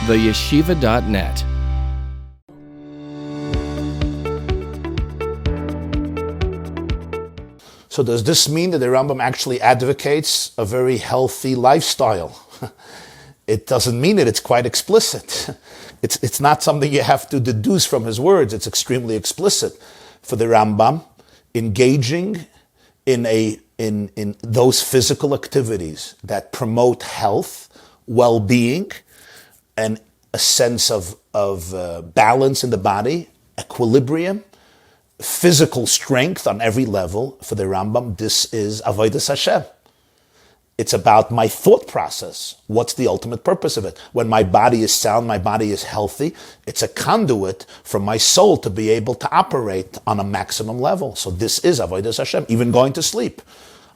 theyeshiva.net. So does this mean that the Rambam actually advocates a very healthy lifestyle? It doesn't mean it. It's quite explicit. It's not something you have to deduce from his words. It's extremely explicit for the Rambam. Engaging in those physical activities that promote health, well-being, and a sense of balance in the body, equilibrium, physical strength on every level. For the Rambam, this is Avodas Hashem. It's about my thought process. What's the ultimate purpose of it? When my body is sound, my body is healthy, it's a conduit for my soul to be able to operate on a maximum level. So this is Avodas Hashem, even going to sleep.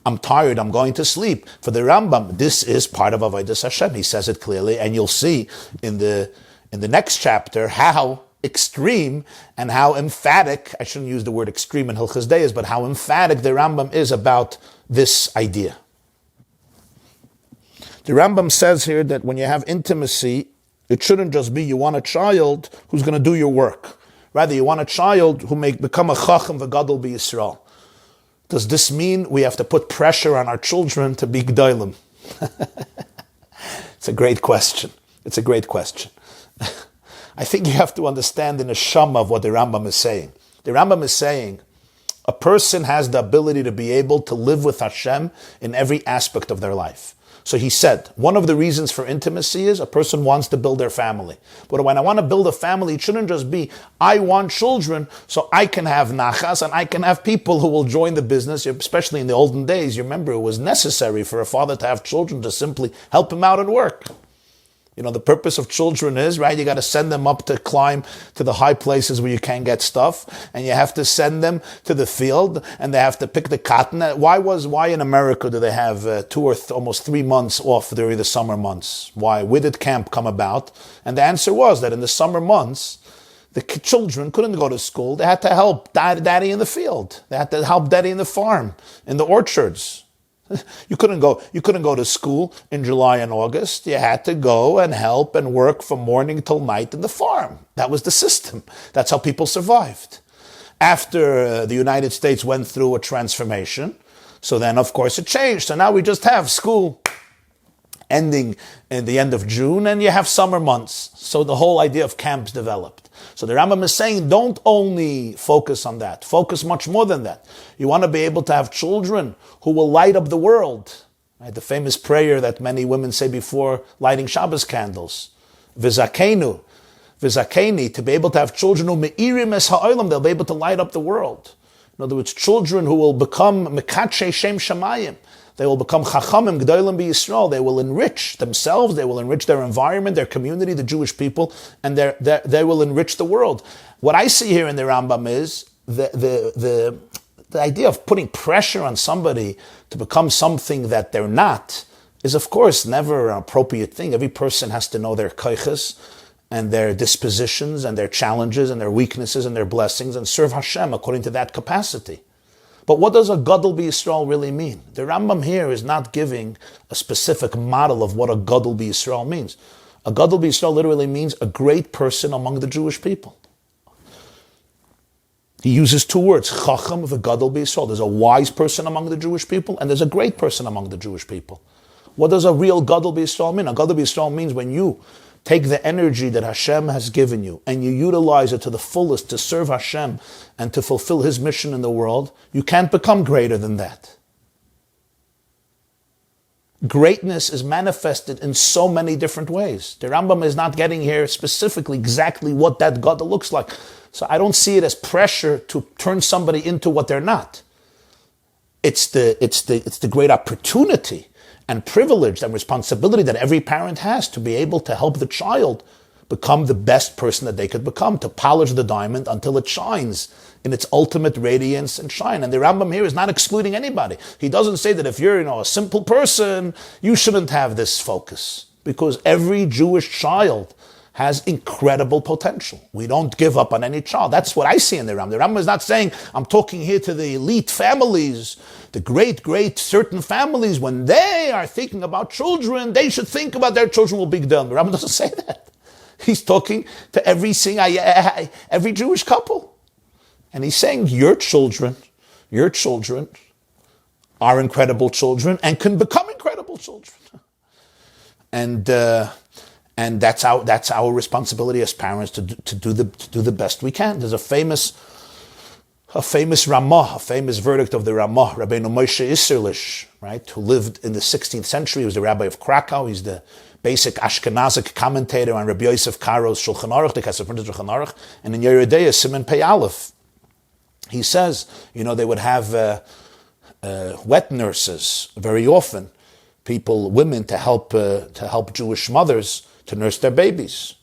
I'm tired, I'm going to sleep. For the Rambam, this is part of Avodas Hashem. He says it clearly, and you'll see in the next chapter how extreme and how emphatic, I shouldn't use the word extreme in Hilchos Deis, but how emphatic the Rambam is about this idea. The Rambam says here that when you have intimacy, it shouldn't just be you want a child who's going to do your work. Rather, you want a child who may become a chacham v'gadol b'Yisrael. Does this mean we have to put pressure on our children to be g'daylim? It's a great question. It's a great question. I think you have to understand the neshama of what the Rambam is saying. The Rambam is saying a person has the ability to be able to live with Hashem in every aspect of their life. So he said, one of the reasons for intimacy is a person wants to build their family. But when I want to build a family, it shouldn't just be, I want children so I can have nachas and I can have people who will join the business, especially in the olden days. You remember, it was necessary for a father to have children to simply help him out at work. You know, the purpose of children is, right, you got to send them up to climb to the high places where you can't get stuff, and you have to send them to the field, and they have to pick the cotton. Why in America do they have 2 or almost 3 months off during the summer months? Why? Where did camp come about? And the answer was that in the summer months, the children couldn't go to school. They had to help daddy in the field. They had to help daddy in the farm, in the orchards. You couldn't go to school in July and August. You had to go and help and work from morning till night in the farm. That was the system. That's how people survived. After the United States went through a transformation, so then of course it changed. So now we just have school ending in the end of June and you have summer months. So the whole idea of camps developed. So the Rambam is saying, don't only focus on that. Focus much more than that. You want to be able to have children who will light up the world. Right? The famous prayer that many women say before lighting Shabbos candles. V'zakenu, v'zakeni, to be able to have children who me'irim es ha'olam, they'll be able to light up the world. In other words, children who will become mekatshe shem shamayim. They will become chachamim g'dolim b'Yisrael. They will enrich themselves. They will enrich their environment, their community, the Jewish people, and they will enrich the world. What I see here in the Rambam is the idea of putting pressure on somebody to become something that they're not is, of course, never an appropriate thing. Every person has to know their koiches and their dispositions and their challenges and their weaknesses and their blessings and serve Hashem according to that capacity. But what does a Gadol B'Yisrael really mean? The Rambam here is not giving a specific model of what a Gadol B'Yisrael means. A Gadol B'Yisrael literally means a great person among the Jewish people. He uses 2 words, Chacham v'Gadol B'Yisrael. There's a wise person among the Jewish people and there's a great person among the Jewish people. What does a real Gadol B'Yisrael mean? A Gadol B'Yisrael means when you take the energy that Hashem has given you and you utilize it to the fullest to serve Hashem and to fulfill His mission in the world, you can't become greater than that. Greatness is manifested in so many different ways. The Rambam is not getting here specifically exactly what that Gadol looks like. So I don't see it as pressure to turn somebody into what they're not. It's the great opportunity and privilege and responsibility that every parent has to be able to help the child become the best person that they could become, to polish the diamond until it shines in its ultimate radiance and shine. And the Rambam here is not excluding anybody. He doesn't say that if you're, a simple person, you shouldn't have this focus. Because every Jewish child has incredible potential. We don't give up on any child. That's what I see in the Rambam. The Rambam is not saying, I'm talking here to the elite families, the great certain families. When they are thinking about children, they should think about their children will be g'dalim. The Rambam doesn't say that. He's talking to every Jewish couple. And he's saying, your children are incredible children and can become incredible children. And that's our responsibility as parents to do the best we can. There's a famous Ramah, a famous verdict of the Ramah, Rabbeinu Moshe Isserlish, right, who lived in the 16th century. He was the rabbi of Krakow. He's the basic Ashkenazic commentator on Rabbi Yosef Karo's Shulchan Aruch, the Kesef Printed Shulchan Aruch, and in Yeridea, Siman Pei Aleph, he says, they would have wet nurses very often, women to help Jewish mothers to nurse their babies.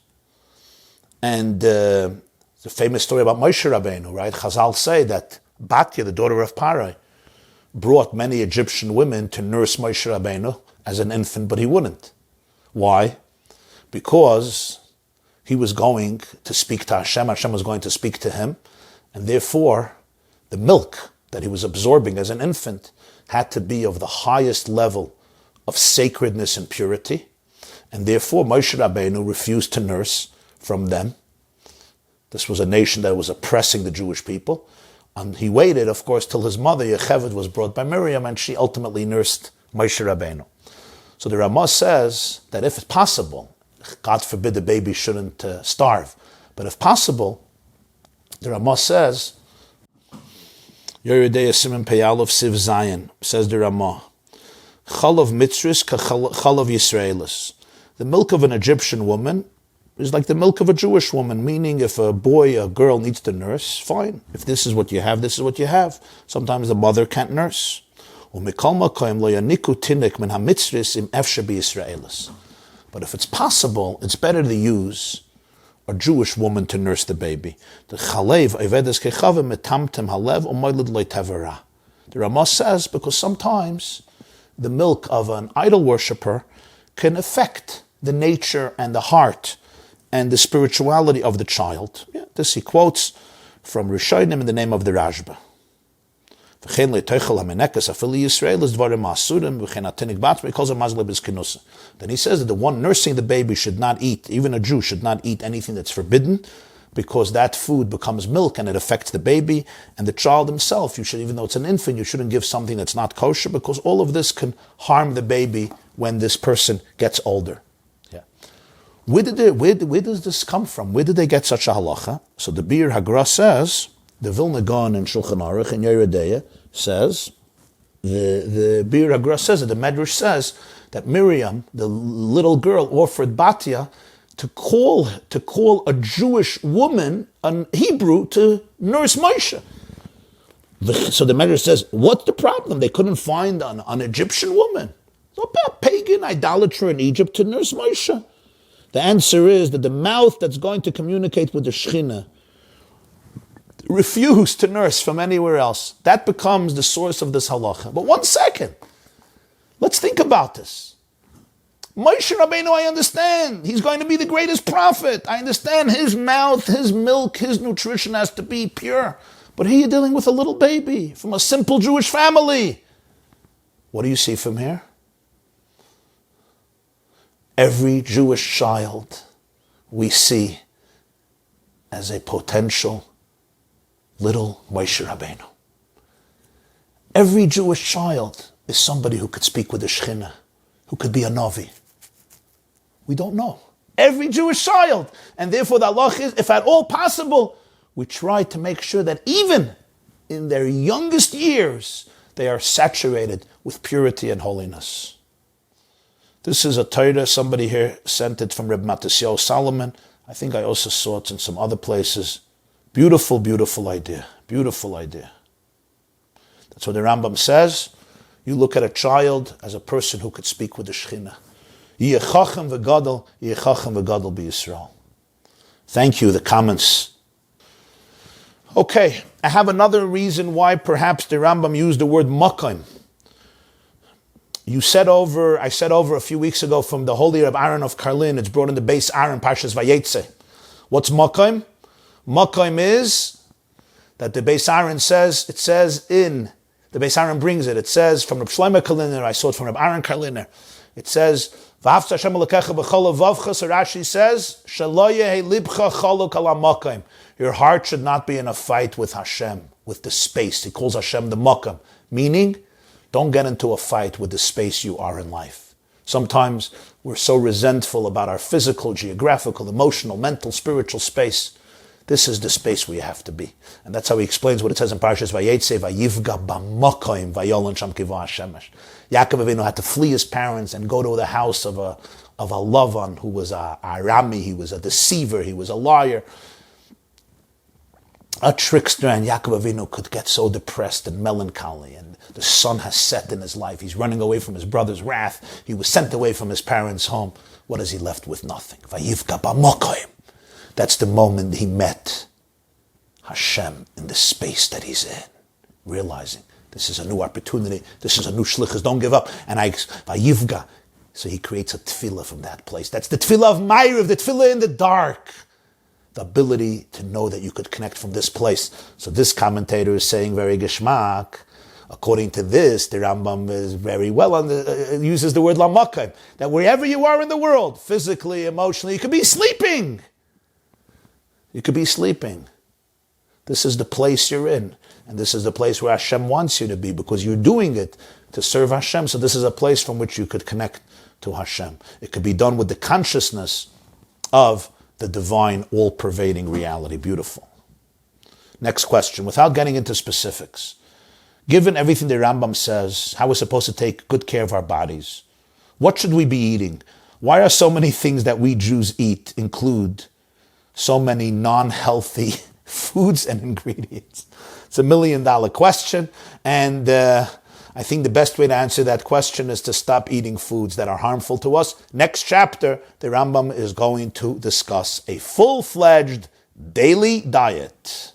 And the famous story about Moshe Rabbeinu, right? Chazal say that Batya, the daughter of Parai, brought many Egyptian women to nurse Moshe Rabbeinu as an infant, but he wouldn't. Why? Because he was going to speak to Hashem, Hashem was going to speak to him, and therefore the milk that he was absorbing as an infant had to be of the highest level of sacredness and purity, and therefore Moshe Rabbeinu refused to nurse from them. This was a nation that was oppressing the Jewish people, and he waited, of course, till his mother Yocheved was brought by Miriam, and she ultimately nursed Moshe Rabbeinu. So the Ramah says that if it's possible, God forbid the baby shouldn't starve, but if possible, the Ramah says, Yeridei Siman Pei Aleph Siv Zayin, says the Ramah, Chalav Mitzris ka Chalav Yisraelis. The milk of an Egyptian woman is like the milk of a Jewish woman, meaning if a boy, a girl needs to nurse, fine. If this is what you have, this is what you have. Sometimes the mother can't nurse. But if it's possible, it's better to use a Jewish woman to nurse the baby. The Ramah says, because sometimes the milk of an idol worshipper can affect the nature and the heart and the spirituality of the child. Yeah, this he quotes from Rishonim in the name of the Rashba. Then he says that the one nursing the baby should not eat, even a Jew should not eat anything that's forbidden, because that food becomes milk and it affects the baby and the child himself. You should, even though it's an infant, you shouldn't give something that's not kosher, because all of this can harm the baby when this person gets older. Yeah. Where does this come from? Where did they get such a halacha? So the Bir Hagra says, the Vilna Gaon in Shulchan Aruch in Yeridea says, the Bir Hagra says, the Medrash says that Miriam, the little girl, offered Batya to call a Jewish woman, an Hebrew, to nurse Moshe. So the Medrash says, what's the problem? They couldn't find an Egyptian woman, a pagan idolater in Egypt, to nurse Moshe. The answer is that the mouth that's going to communicate with the Shekhinah refused to nurse from anywhere else. That becomes the source of this halacha. But 1 second, let's think about this. Moshe Rabbeinu, I understand. He's going to be the greatest prophet. I understand his mouth, his milk, his nutrition has to be pure. But here you're dealing with a little baby from a simple Jewish family. What do you see from here? Every Jewish child we see as a potential little Moshe Rabbeinu. Every Jewish child is somebody who could speak with the Shekhinah, who could be a Navi. We don't know. Every Jewish child. And therefore the halach is, if at all possible, we try to make sure that even in their youngest years, they are saturated with purity and holiness. This is a Torah. Somebody here sent it from Reb Matisyahu Solomon. I think I also saw it in some other places. Beautiful, beautiful idea. Beautiful idea. That's what the Rambam says. You look at a child as a person who could speak with the Shekhinah. Yeh chacham v'gadol b'Yisrael. Thank you, the comments. Okay, I have another reason why perhaps the Rambam used the word makom. I said over a few weeks ago from the holy Reb Aaron of Karlin, it's brought in the base Aaron Parshas Va'eschanan. What's makom? Makom is that the base Aaron says, the base Aaron brings it, it says from Reb Shlomo Karliner, I saw it from Reb Aaron Karliner, it says, V'ahavta Hashem Elokecha b'chol levavcha, so Rashi says, Shelo yehi libcha chaluk al hamakom. Your heart should not be in a fight with Hashem, with the space. He calls Hashem the makam, meaning, don't get into a fight with the space you are in life. Sometimes we're so resentful about our physical, geographical, emotional, mental, spiritual space. This is the space we have to be. And that's how he explains what it says in Parshas Va'eschanan, Vayivga b'makom vayolon sham kiva hashemesh. Yaakov Avinu had to flee his parents and go to the house of a Lavan who was a Arami, he was a deceiver, he was a liar, a trickster, and Yaakov Avinu could get so depressed and melancholy, and the sun has set in his life. He's running away from his brother's wrath. He was sent away from his parents' home. What is he left with? Nothing. Vayivga b'makom. That's the moment he met Hashem in the space that he's in, realizing this is a new opportunity, this is a new shlichus, don't give up. And Vayivga. So he creates a tefillah from that place. That's the tefillah of Ma'ariv, the tefillah in the dark. The ability to know that you could connect from this place. So this commentator is saying very geschmack. According to this, the Rambam is very well uses the word lamakayim, that wherever you are in the world, physically, emotionally, you could be sleeping. You could be sleeping. This is the place you're in. And this is the place where Hashem wants you to be, because you're doing it to serve Hashem. So this is a place from which you could connect to Hashem. It could be done with the consciousness of the divine, all-pervading reality. Beautiful. Next question, without getting into specifics. Given everything the Rambam says, how we're supposed to take good care of our bodies, what should we be eating? Why are so many things that we Jews eat include so many non-healthy foods and ingredients? It's $1 million question, and I think the best way to answer that question is to stop eating foods that are harmful to us. Next chapter, the Rambam is going to discuss a full-fledged daily diet.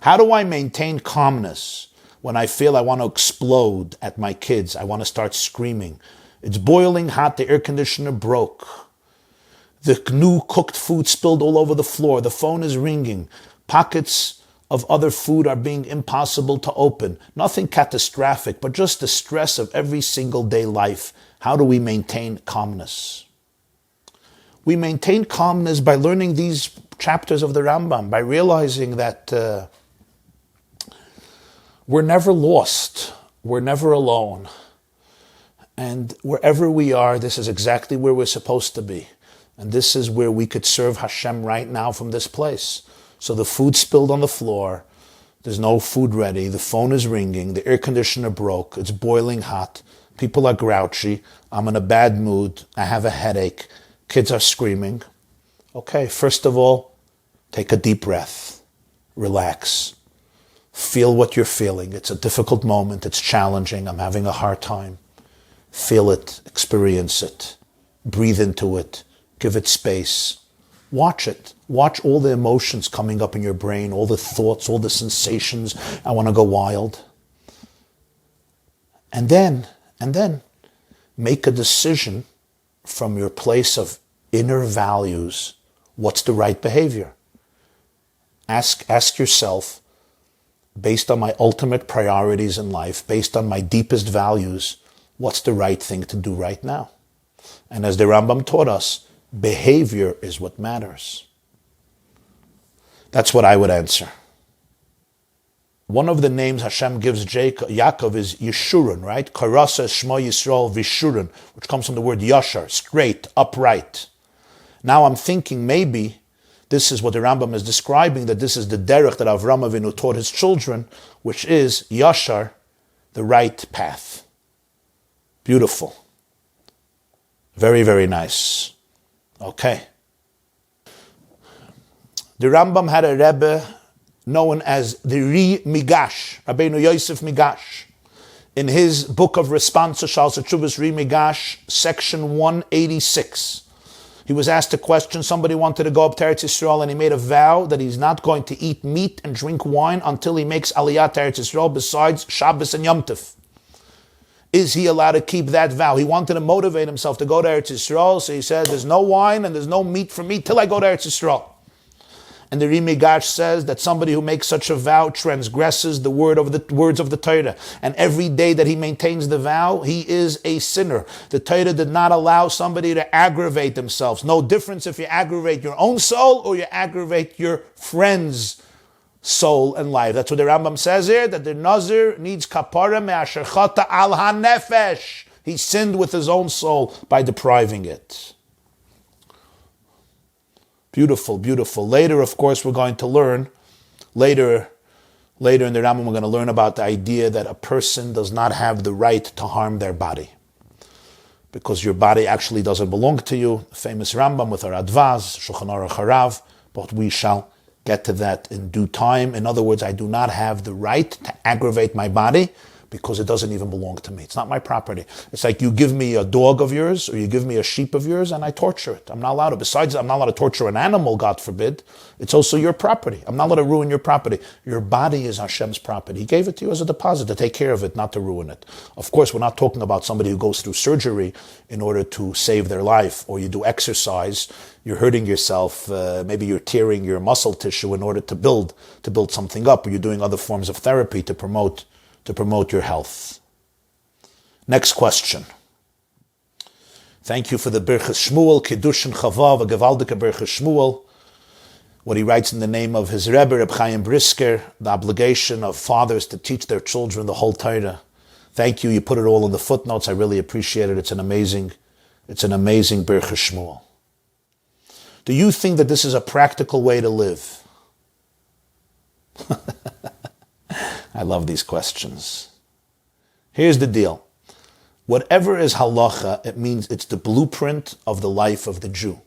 How do I maintain calmness when I feel I want to explode at my kids? I want to start screaming. It's boiling hot, the air conditioner broke. The new cooked food spilled all over the floor. The phone is ringing. Pockets of other food are being impossible to open. Nothing catastrophic, but just the stress of every single day life. How do we maintain calmness? We maintain calmness by learning these chapters of the Rambam, by realizing that we're never lost. We're never alone. And wherever we are, this is exactly where we're supposed to be. And this is where we could serve Hashem right now from this place. So the food spilled on the floor. There's no food ready. The phone is ringing. The air conditioner broke. It's boiling hot. People are grouchy. I'm in a bad mood. I have a headache. Kids are screaming. Okay, first of all, take a deep breath. Relax. Feel what you're feeling. It's a difficult moment. It's challenging. I'm having a hard time. Feel it. Experience it. Breathe into it. Give it space. Watch it. Watch all the emotions coming up in your brain, all the thoughts, all the sensations. I want to go wild. And then make a decision from your place of inner values. What's the right behavior? Ask yourself, based on my ultimate priorities in life, based on my deepest values, what's the right thing to do right now? And as the Rambam taught us, behavior is what matters. That's what I would answer. One of the names Hashem gives Yaakov is Yeshurun, right? Karasa Shmo Yisrael Vishurun, which comes from the word Yashar, straight, upright. Now I'm thinking maybe this is what the Rambam is describing, that this is the derech that Avraham Avinu taught his children, which is Yashar, the right path. Beautiful. Very, very nice. Okay. The Rambam had a Rebbe known as the Ri Migash, Rabbeinu Yosef Migash. In his book of responses, Shal Sechuvas Ri Migash, section 186. He was asked a question. Somebody wanted to go up to Eretz Yisrael, and he made a vow that he's not going to eat meat and drink wine until he makes Aliyah to Eretz Yisrael besides Shabbos and Yom Tov. Is he allowed to keep that vow? He wanted to motivate himself to go to Eretz Yisrael, so he said, there's no wine and there's no meat for me till I go to Eretz Yisrael. And the Rimigash says that somebody who makes such a vow transgresses the words of the Torah. And every day that he maintains the vow, he is a sinner. The Torah did not allow somebody to aggravate themselves. No difference if you aggravate your own soul or you aggravate your friend's soul and life. That's what the Rambam says here, that the Nazir needs kapara me'asher chata al hanefesh. He sinned with his own soul by depriving it. Beautiful, beautiful. Later, of course, we're going to learn, later in the Rambam, we're going to learn about the idea that a person does not have the right to harm their body. Because your body actually doesn't belong to you. The famous Rambam with our Advaz, Shulchan Aruch Harav, but we shall get to that in due time. In other words, I do not have the right to aggravate my body because it doesn't even belong to me. It's not my property. It's like you give me a dog of yours or you give me a sheep of yours and I torture it. I'm not allowed to. Besides, I'm not allowed to torture an animal, God forbid. It's also your property. I'm not allowed to ruin your property. Your body is Hashem's property. He gave it to you as a deposit to take care of it, not to ruin it. Of course, we're not talking about somebody who goes through surgery in order to save their life, or you do exercise, you're hurting yourself, maybe you're tearing your muscle tissue in order to build something up, or you're doing other forms of therapy to promote your health. Next question. Thank you for the Birchas Shmuel, Kiddushin Chavav, a Gewaldike Birchas Shmuel. What he writes in the name of his Rebbe, Reb Chaim Brisker, the obligation of fathers to teach their children the whole Torah. Thank you. You put it all in the footnotes. I really appreciate it. It's an amazing Birchas Shmuel. Do you think that this is a practical way to live? I love these questions. Here's the deal. Whatever is halacha, it means it's the blueprint of the life of the Jew.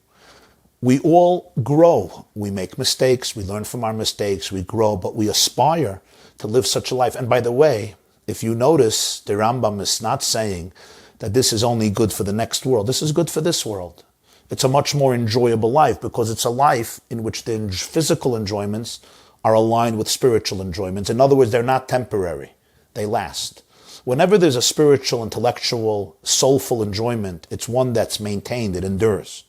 We all grow. We make mistakes. We learn from our mistakes. We grow, but we aspire to live such a life. And by the way, if you notice, the Rambam is not saying that this is only good for the next world. This is good for this world. It's a much more enjoyable life because it's a life in which the physical enjoyments are aligned with spiritual enjoyments. In other words, they're not temporary. They last. Whenever there's a spiritual, intellectual, soulful enjoyment, it's one that's maintained, it endures.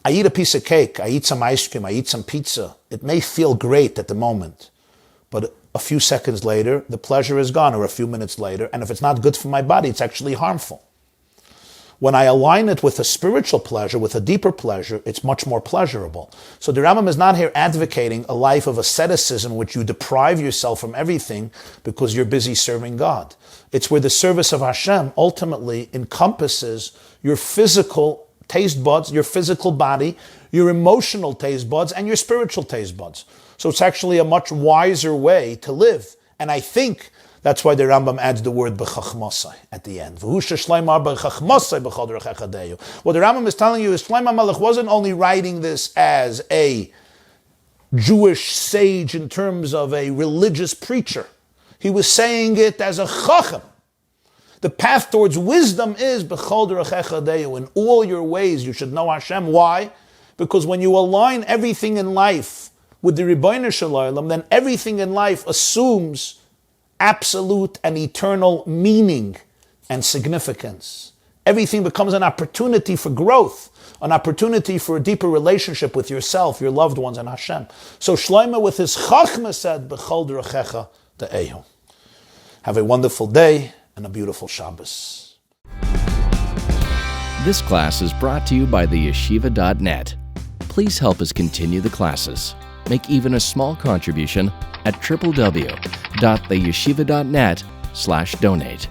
I eat a piece of cake, I eat some ice cream, I eat some pizza. It may feel great at the moment, but a few seconds later, the pleasure is gone, or a few minutes later, and if it's not good for my body, it's actually harmful. When I align it with a spiritual pleasure, with a deeper pleasure, it's much more pleasurable. So the Rambam is not here advocating a life of asceticism in which you deprive yourself from everything because you're busy serving God. It's where the service of Hashem ultimately encompasses your physical taste buds, your physical body, your emotional taste buds, and your spiritual taste buds. So it's actually a much wiser way to live. And I think that's why the Rambam adds the word b'chachmasai at the end. What the Rambam is telling you is Shlomo Melech wasn't only writing this as a Jewish sage in terms of a religious preacher. He was saying it as a chacham. The path towards wisdom is b'chol derechecha deyu. In all your ways you should know Hashem. Why? Because when you align everything in life with the Ribbono Shel Olam, then everything in life assumes absolute and eternal meaning and significance. Everything becomes an opportunity for growth, an opportunity for a deeper relationship with yourself, your loved ones, and Hashem. So Shlomo with his chachma said, B'chol derechecha de'ehu. Have a wonderful day and a beautiful Shabbos. This class is brought to you by theyeshiva.net. Please help us continue the classes. Make even a small contribution at www.theyeshiva.net/donate.